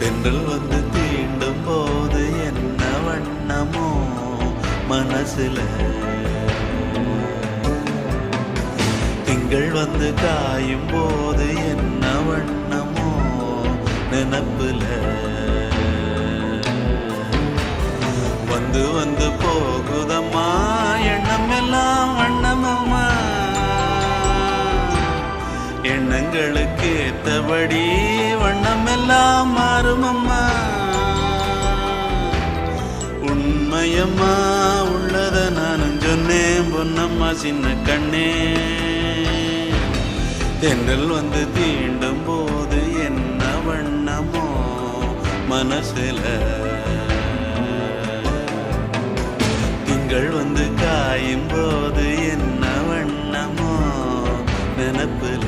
தென்றல் வந்து தீண்டும் போது என்ன வண்ணமோ மனசுல, திங்கள் வந்து காயும் போது என்ன வண்ணமோ நினப்புல, வந்து வந்து போகுதம்மா எண்ணம் எல்லாம் வண்ணமம்மா, எண்ணங்களுக்கு ஏத்தபடி வண்ணம் எல்லாம் மாறுமம்மா. உண்மையம்மா உள்ளத நானும் சொன்னேன் பொன்னம்மா சின்ன கண்ணே, தென்றல் வந்து தீண்டும் போது என்ன வண்ணமோ மனசுல, திங்கள் வந்து காயும் போது என்ன வண்ணமோ நினப்புல.